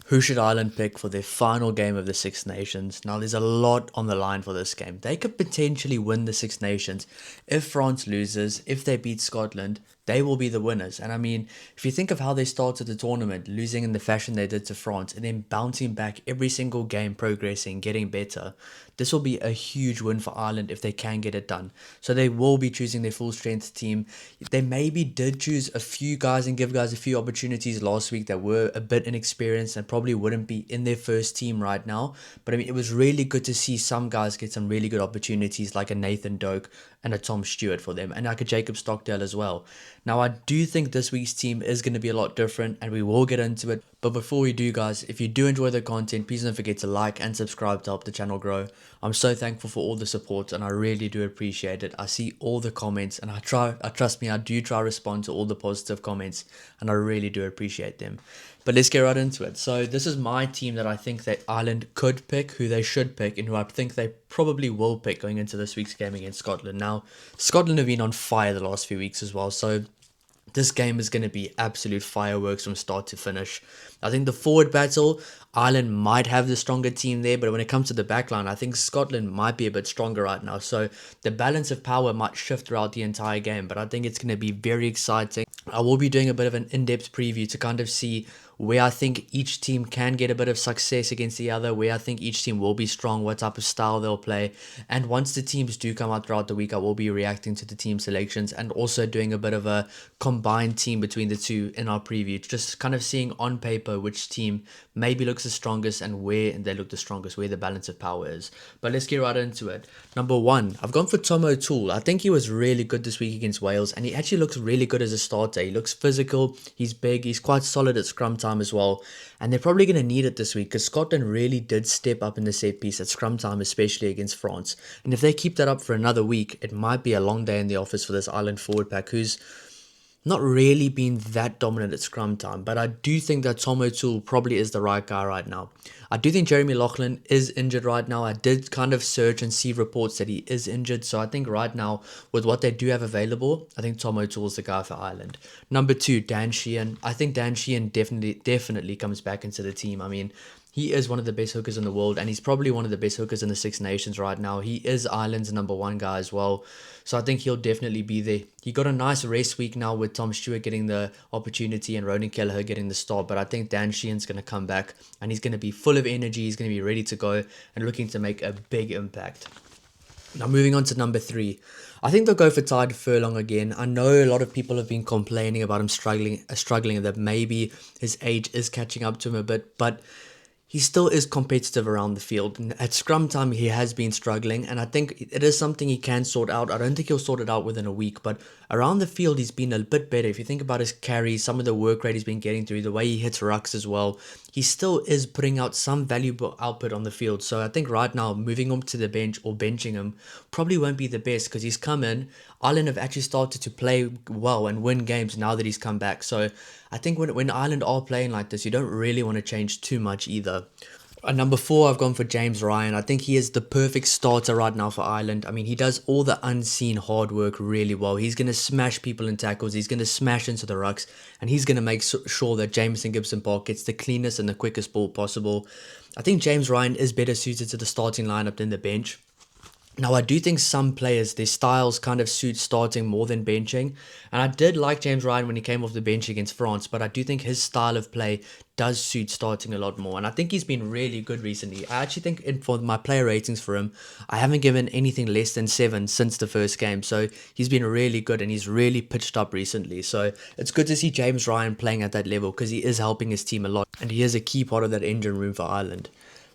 Who should Ireland pick for their final game of the Six Nations? Now, there's a lot on the line for this game. They could potentially win the Six Nations. If France loses, if they beat Scotland, they will be the winners. And I mean, if you think of how they started the tournament, losing in the fashion they did to France, and then bouncing back every single game, progressing, getting better, this will be a huge win for Ireland if they can get it done. So they will be choosing their full strength team. They maybe did choose a few guys and give guys a few opportunities last week that were a bit inexperienced and probably wouldn't be in their first team right now. But I mean, it was really good to see some guys get some really good opportunities, like a Nathan Doak and a Tom Stewart for them, and like a Jacob Stockdale as well. Now, I do think this week's team is going to be a lot different, and we will get into it. But before we do, guys, if you do enjoy the content, please don't forget to like and subscribe to help the channel grow. I'm so thankful for all the support, and I really do appreciate it. I see all the comments, and trust me, I do try to respond to all the positive comments, and I really do appreciate them. But let's get right into it. So this is my team that I think that Ireland could pick, who they should pick, and who I think they probably will pick going into this week's game against Scotland. Now, Scotland have been on fire the last few weeks as well, so this game is going to be absolute fireworks from start to finish. I think the forward battle, Ireland might have the stronger team there, but when it comes to the backline, I think Scotland might be a bit stronger right now. So the balance of power might shift throughout the entire game, but I think it's going to be very exciting. I will be doing a bit of an in-depth preview to kind of see where I think each team can get a bit of success against the other, where I think each team will be strong, what type of style they'll play. And once the teams do come out throughout the week, I will be reacting to the team selections and also doing a bit of a combined team between the two in our preview, just kind of seeing on paper which team maybe looks the strongest and where they look the strongest, where the balance of power is. But let's get right into it. Number one, I've gone for Tom O'Toole. I think he was really good this week against Wales, and he actually looks really good as a starter. He looks physical, he's big, he's quite solid at scrum time as well, and they're probably going to need it this week because Scotland really did step up in the set piece at scrum time, especially against France. And if they keep that up for another week, it might be a long day in the office for this Ireland forward pack, who's not really been that dominant at scrum time, but I do think that Tom O'Toole probably is the right guy right now. I do think Jeremy Loughlin is injured right now. I did kind of search and see reports that he is injured, so I think right now, with what they do have available, I think Tom O'Toole is the guy for Ireland. Number two, Dan Sheehan. I think Dan Sheehan definitely comes back into the team. I mean, he is one of the best hookers in the world, and he's probably one of the best hookers in the Six Nations right now. He is Ireland's number one guy as well, so I think he'll definitely be there. He got a nice rest week now with Tom Stewart getting the opportunity and Ronan Kelleher getting the start, but I think Dan Sheehan's going to come back, and he's going to be full of energy, he's going to be ready to go, and looking to make a big impact. Now moving on to number three. I think they'll go for Tide Furlong again. I know a lot of people have been complaining about him struggling, that maybe his age is catching up to him a bit, but he still is competitive around the field. And at scrum time, he has been struggling, and I think it is something he can sort out. I don't think he'll sort it out within a week, but around the field, he's been a bit better. If you think about his carries, some of the work rate he's been getting through, the way he hits rucks as well, he still is putting out some valuable output on the field. So I think right now, moving him to the bench or benching him probably won't be the best because he's come in. Ireland have actually started to play well and win games now that he's come back. So I think when Ireland are playing like this, you don't really want to change too much either. At number four, I've gone for James Ryan. I think he is the perfect starter right now for Ireland. I mean, he does all the unseen hard work really well. He's going to smash people in tackles. He's going to smash into the rucks. And he's going to make sure that Jameson Gibson Park gets the cleanest and the quickest ball possible. I think James Ryan is better suited to the starting lineup than the bench. Now, I do think some players, their styles kind of suit starting more than benching. And I did like James Ryan when he came off the bench against France, but I do think his style of play does suit starting a lot more. And I think he's been really good recently. I actually think for my player ratings for him, I haven't given anything less than 7 since the first game. So he's been really good and he's really pitched up recently. So it's good to see James Ryan playing at that level because he is helping his team a lot. And he is a key part of that engine room for Ireland.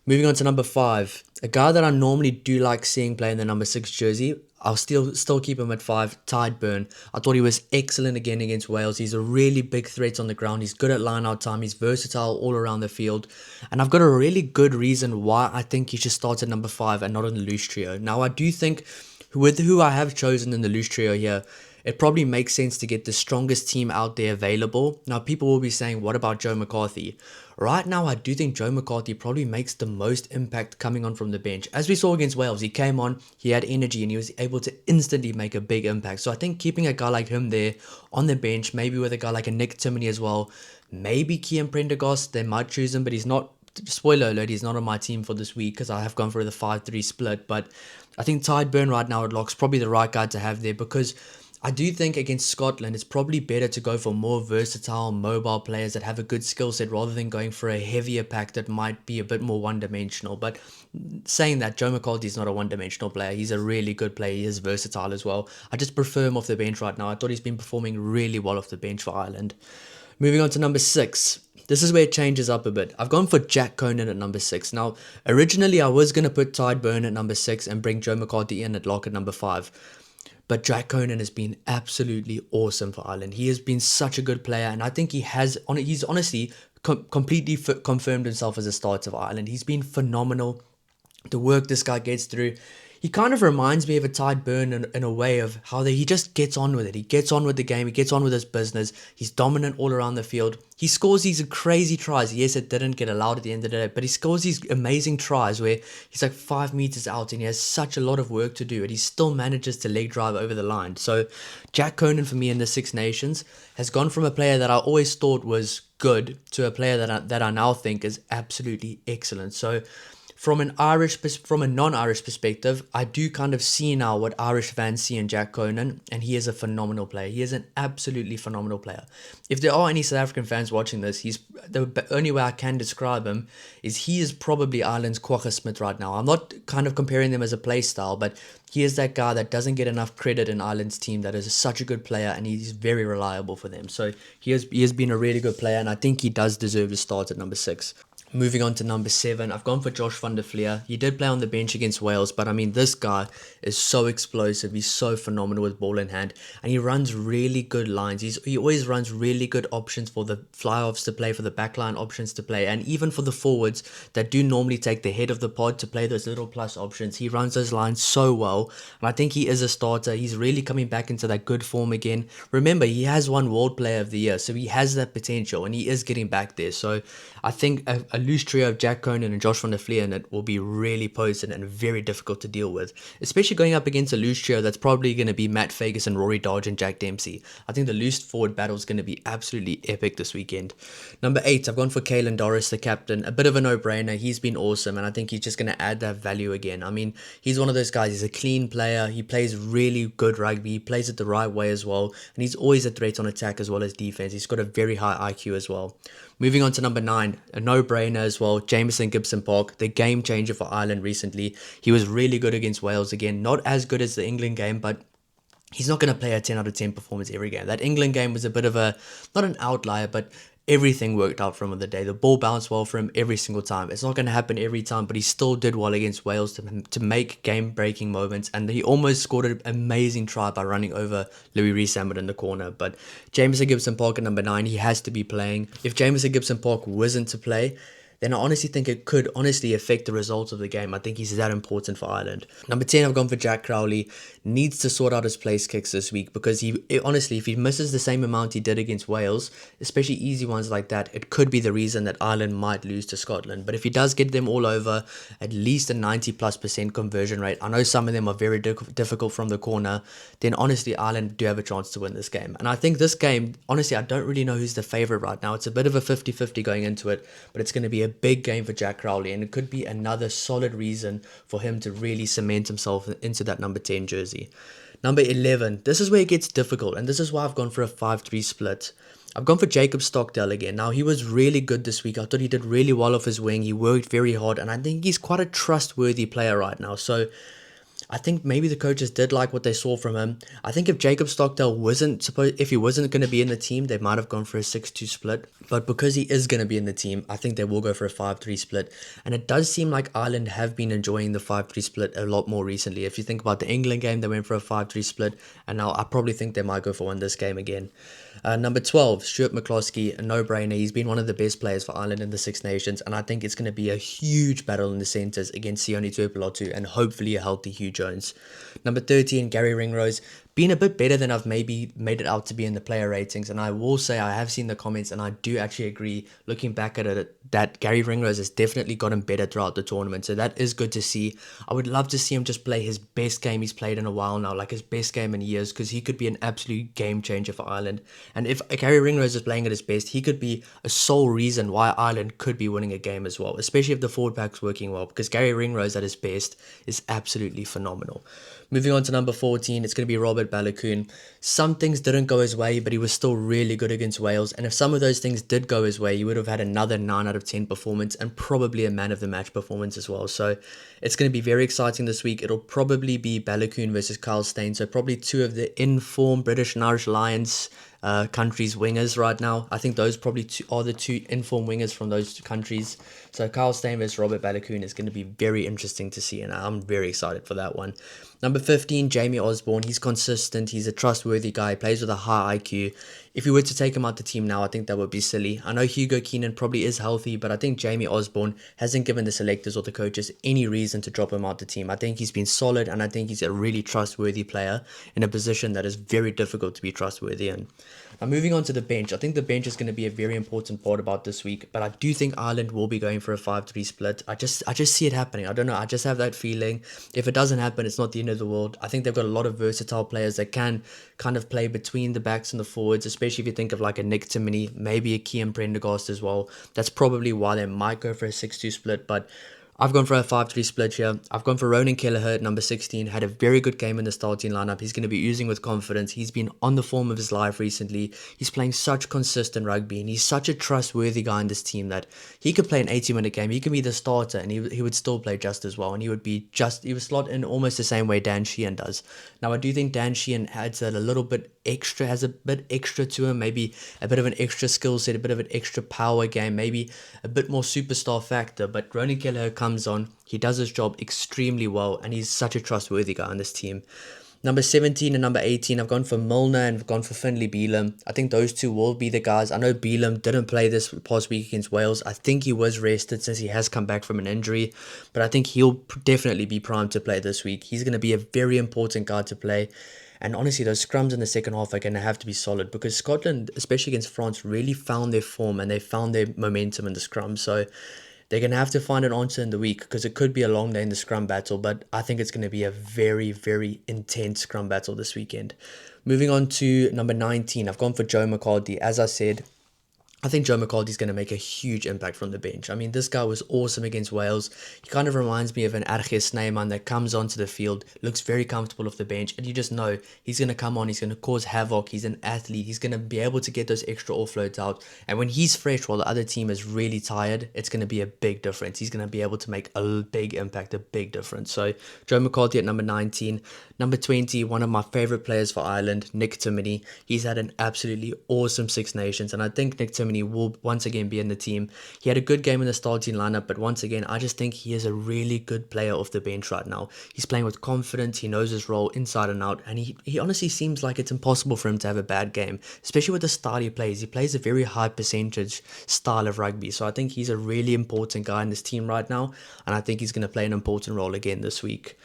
Moving on to number 5, a guy that I normally do like seeing play in the number 6 jersey. I'll still keep him at 5, Tide Burn. I thought he was excellent again against Wales. He's a really big threat on the ground. He's good at line-out time. He's versatile all around the field. And I've got a really good reason why I think he should start at number 5 and not in the loose trio. Now, I do think with who I have chosen in the loose trio here, it probably makes sense to get the strongest team out there available. Now, people will be saying, what about Joe McCarthy? Right now, I do think Joe McCarthy probably makes the most impact coming on from the bench. As we saw against Wales, he came on, he had energy, and he was able to instantly make a big impact. So I think keeping a guy like him there on the bench, maybe with a guy like a Nick Timoney as well, Maybe Kian Prendergast, they might choose him, but he's not. Spoiler alert, he's not on my team for this week because I have gone for the 5-3 split. But I think Tide Burn right now at lock's probably the right guy to have there, because I do think against Scotland, it's probably better to go for more versatile, mobile players that have a good skill set rather than going for a heavier pack that might be a bit more one-dimensional. But saying that, Joe McCarthy is not a one-dimensional player. He's a really good player. He is versatile as well. I just prefer him off the bench right now. I thought he's been performing really well off the bench for Ireland. Moving on to number 6. This is where it changes up a bit. I've gone for Jack Conan at number 6. Now, originally I was going to put Tide Burn at number 6 and bring Joe McCarthy in at lock at number 5. But Jack Conan has been absolutely awesome for Ireland. He has been such a good player, and I think he's honestly completely confirmed himself as a starter for Ireland. He's been phenomenal. The work this guy gets through. He kind of reminds me of a Tide Burn in a way of how he just gets on with it. He gets on with the game. He gets on with his business. He's dominant all around the field. He scores these crazy tries. Yes, it didn't get allowed at the end of the day, but he scores these amazing tries where he's like 5 meters out and he has such a lot of work to do, and he still manages to leg drive over the line. So Jack Conan for me in the Six Nations has gone from a player that I always thought was good to a player that I now think is absolutely excellent. So from a non-Irish perspective, I do kind of see now what Irish fans see in Jack Conan, and he is a phenomenal player. He is an absolutely phenomenal player. If there are any South African fans watching this, he's the only way I can describe him is he is probably Ireland's Kwagga Smith right now. I'm not kind of comparing them as a play style, but he is that guy that doesn't get enough credit in Ireland's team, that is such a good player, and he's very reliable for them. So he has been a really good player, and I think he does deserve to start at number 6. Moving on to number 7, I've gone for Josh van der Flier. He did play on the bench against Wales, but I mean, this guy is so explosive. He's so phenomenal with ball in hand, and he runs really good lines. He always runs really good options for the fly-offs to play, for the backline options to play, and even for the forwards that do normally take the head of the pod to play those little plus options. He runs those lines so well, and I think he is a starter. He's really coming back into that good form again. Remember, he has won World Player of the Year, so he has that potential, and he is getting back there. So I think a loose trio of Jack Conan and Josh van der Flier in it will be really potent and very difficult to deal with, especially going up against a loose trio that's probably going to be Matt Ferguson, Rory Dodge and Jack Dempsey. I think the loose forward battle is going to be absolutely epic this weekend. Number 8, I've gone for Caelan Doris, the captain. A bit of a no-brainer. He's been awesome, and I think he's just going to add that value again. I mean, he's one of those guys. He's a clean player. He plays really good rugby. He plays it the right way as well, and he's always a threat on attack as well as defense. He's got a very high IQ as well. Moving on to number 9, a no-brainer as well, Jamison Gibson-Park, the game changer for Ireland recently. He was really good against Wales again, not as good as the England game, but he's not going to play a 10 out of 10 performance every game. That England game was a bit of a, not an outlier, but everything worked out for him on the day. The ball bounced well for him every single time. It's not going to happen every time, but he still did well against Wales to make game-breaking moments, and he almost scored an amazing try by running over Louis Rees-Zammit in the corner. But Jamison Gibson-Park at number 9, he has to be playing. If Jamison Gibson-Park wasn't to play, then I honestly think it could honestly affect the result of the game. I think he's that important for Ireland. Number 10, I've gone for Jack Crowley. Needs to sort out his place kicks this week, because honestly, if he misses the same amount he did against Wales, especially easy ones like that, it could be the reason that Ireland might lose to Scotland. But if he does get them all over, at least a 90+% conversion rate, I know some of them are very difficult from the corner, then honestly, Ireland do have a chance to win this game. And I think this game, honestly, I don't really know who's the favourite right now. It's a bit of a 50-50 going into it, but it's going to be a big game for Jack Crowley, and it could be another solid reason for him to really cement himself into that number 10 jersey. Number 11, this is where it gets difficult, and this is why I've gone for a 5-3 split. I've gone for Jacob Stockdale again. Now, he was really good this week. I thought he did really well off his wing. He worked very hard, and I think he's quite a trustworthy player right now. So I think maybe the coaches did like what they saw from him. I think if Jacob Stockdale wasn't going to be in the team, they might have gone for a 6-2 split. But because he is going to be in the team, I think they will go for a 5-3 split. And it does seem like Ireland have been enjoying the 5-3 split a lot more recently. If you think about the England game, they went for a 5-3 split, and now I probably think they might go for one this game again. Number 12, Stuart McCloskey, a no-brainer. He's been one of the best players for Ireland in the Six Nations, and I think it's going to be a huge battle in the centres against Sione Tuipulotu and hopefully a healthy Hugh Jones. Number 13, Gary Ringrose, been a bit better than I've maybe made it out to be in the player ratings. And I will say I have seen the comments and I do actually agree, looking back at it, that Gary Ringrose has definitely gotten better throughout the tournament. So that is good to see. I would love to see him just play his best game he's played in a while now, like his best game in years, because he could be an absolute game changer for Ireland. And if Gary Ringrose is playing at his best, he could be a sole reason why Ireland could be winning a game as well, especially if the forward pack's working well, because Gary Ringrose at his best is absolutely phenomenal. Moving on to number 14, it's going to be Robert Balogun. Some things didn't go his way, but he was still really good against Wales. And if some of those things did go his way, he would have had another 9 out of 10 performance and probably a man of the match performance as well. So it's going to be very exciting this week. It'll probably be Balogun versus Kyle Steyn. So probably two of the in-form British and Irish Lions countries wingers right now. I think those probably are the two informed wingers from those two countries. So Kyle Steyn versus Robert Balogun is going to be very interesting to see, and I'm very excited for that one. Number 15, Jamie Osborne. He's consistent. He's a trustworthy guy. He plays with a high IQ. If we were to take him out the team now, I think that would be silly. I know Hugo Keenan probably is healthy, but I think Jamie Osborne hasn't given the selectors or the coaches any reason to drop him out the team. I think he's been solid, and I think he's a really trustworthy player in a position that is very difficult to be trustworthy in. Now, moving on to the bench, I think the bench is going to be a very important part about this week, but I do think Ireland will be going for a 5-3 split. I just see it happening. I don't know. I just have that feeling. If it doesn't happen, it's not the end of the world. I think they've got a lot of versatile players that can kind of play between the backs and the forwards, especially if you think of like a Nick Timoney, maybe a Kian Prendergast as well. That's probably why they might go for a 6-2 split, but I've gone for a 5-3 split here. I've gone for Ronan Kelleher at number 16. Had a very good game in the starting lineup. He's going to be using with confidence. He's been on the form of his life recently. He's playing such consistent rugby, and he's such a trustworthy guy in this team that he could play an 80-minute game. He could be the starter, and he would still play just as well. And he would slot in almost the same way Dan Sheehan does. Now, I do think Dan Sheehan adds that a little bit extra, has a bit extra to him, maybe a bit of an extra skill set, a bit of an extra power game, maybe a bit more superstar factor. But Ronan Kelleher comes on, he does his job extremely well, and he's such a trustworthy guy on this team. Number 17 and number 18, I've gone for Milner and I've gone for Finlay Bealham. I think those two will be the guys. I know Bealham didn't play this past week against Wales. I think he was rested since he has come back from an injury, but I think he'll definitely be primed to play this week. He's going to be a very important guy to play. And honestly, those scrums in the second half are going to have to be solid, because Scotland, especially against France, really found their form and they found their momentum in the scrum. So they're going to have to find an answer in the week, because it could be a long day in the scrum battle, but I think it's going to be a very, very intense scrum battle this weekend. Moving on to number 19, I've gone for Joe McCarthy. As I said, I think Joe McCarthy's going to make a huge impact from the bench. I mean, this guy was awesome against Wales. He kind of reminds me of an Archie Snyman that comes onto the field, looks very comfortable off the bench, and you just know he's going to come on, he's going to cause havoc, he's an athlete, he's going to be able to get those extra offloads out, and when he's fresh while the other team is really tired, it's going to be a big difference. He's going to be able to make a big impact, a big difference. So, Joe McCarthy at number 19. Number 20, one of my favourite players for Ireland, Nick Timoney. He's had an absolutely awesome Six Nations, and I think Nick Timoney will once again be in the team. He had a good game in the starting lineup, but once again, I just think he is a really good player off the bench right now. He's playing with confidence, he knows his role inside and out, and he honestly seems like it's impossible for him to have a bad game, especially with the style he plays. He plays a very high percentage style of rugby, so I think he's a really important guy in this team right now, and I think he's going to play an important role again this week.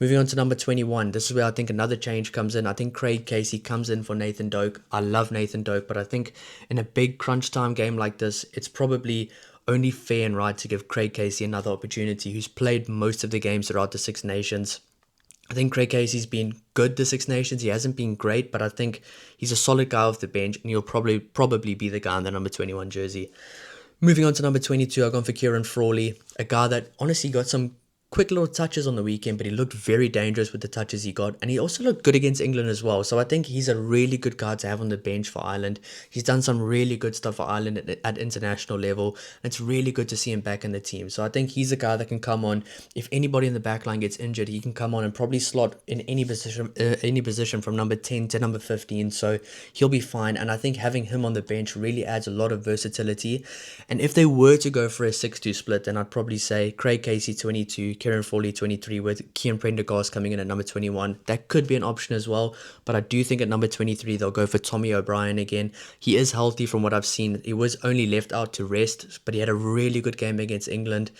Moving on to number 21, this is where I think another change comes in. I think Craig Casey comes in for Nathan Doak. I love Nathan Doak, but I think in a big crunch time game like this, it's probably only fair and right to give Craig Casey another opportunity, who's played most of the games throughout the Six Nations. I think Craig Casey's been good the Six Nations. He hasn't been great, but I think he's a solid guy off the bench, and he'll probably be the guy in the number 21 jersey. Moving on to number 22, I've gone for Kieran Frawley, a guy that honestly got some quick little touches on the weekend, but he looked very dangerous with the touches he got, and he also looked good against England as well. So I think he's a really good guy to have on the bench for Ireland. He's done some really good stuff for Ireland at international level, and it's really good to see him back in the team. So I think he's a guy that can come on. If anybody in the backline gets injured, he can come on and probably slot in any position from number 10 to number 15, so he'll be fine. And I think having him on the bench really adds a lot of versatility. And if they were to go for a 6-2 split, then I'd probably say Craig Casey 22, Kieran Frawley 23, with Kian Prendergast coming in at number 21. That could be an option as well, but I do think at number 23 they'll go for Tommy O'Brien again. He is healthy from what I've seen. He was only left out to rest, but he had a really good game against England.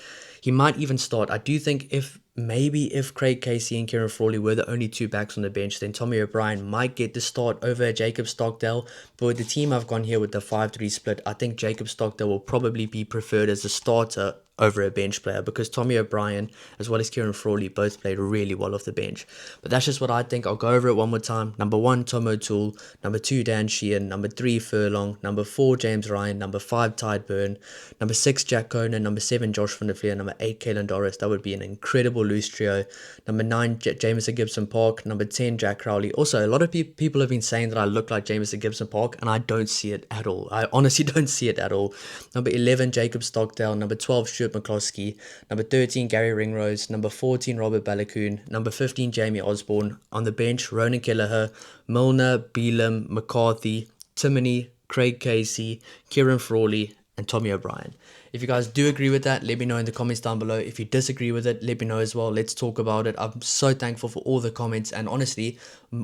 He might even start. I do think if maybe if Craig Casey and Kieran Frawley were the only two backs on the bench, then Tommy O'Brien might get the start over Jacob Stockdale. But with the team I've gone here with the 5-3 split, I think Jacob Stockdale will probably be preferred as a starter over a bench player, because Tommy O'Brien as well as Kieran Frawley both played really well off the bench. But that's just what I think. I'll go over it one more time. Number 1, Tom O'Toole. Number 2, Dan Sheehan. Number 3, Furlong. Number 4, James Ryan. Number 5, Tide Byrne. Number 6, Jack Conan. Number 7, Josh van der Vlier. Number 8, Kalen Doris. That would be an incredible loose trio. Number 9, Jamison Gibson Park. Number 10, Jack Crowley. Also, a lot of people have been saying that I look like Jamison Gibson Park, and I don't see it at all. I honestly don't see it at all. Number 11, Jacob Stockdale. Number 12, Stuart McCloskey. Number 13, Gary Ringrose. Number 14, Robert Balakoon. Number 15, Jamie Osborne. On the bench, Ronan Kelleher, Milner, Beelum, McCarthy, Timoney, Craig Casey, Kieran Frawley, and Tommy O'Brien. If you guys do agree with that, let me know in the comments down below. If you disagree with it, let me know as well. Let's talk about it. I'm so thankful for all the comments, and honestly,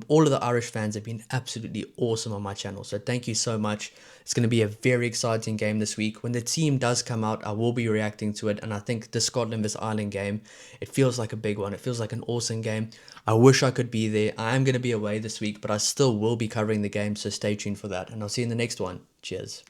all of the Irish fans have been absolutely awesome on my channel. So thank you so much. It's going to be a very exciting game this week. When the team does come out, I will be reacting to it, and I think the Scotland vs Ireland game, it feels like a big one. It feels like an awesome game. I wish I could be there. I am going to be away this week, but I still will be covering the game, so stay tuned for that, and I'll see you in the next one. Cheers.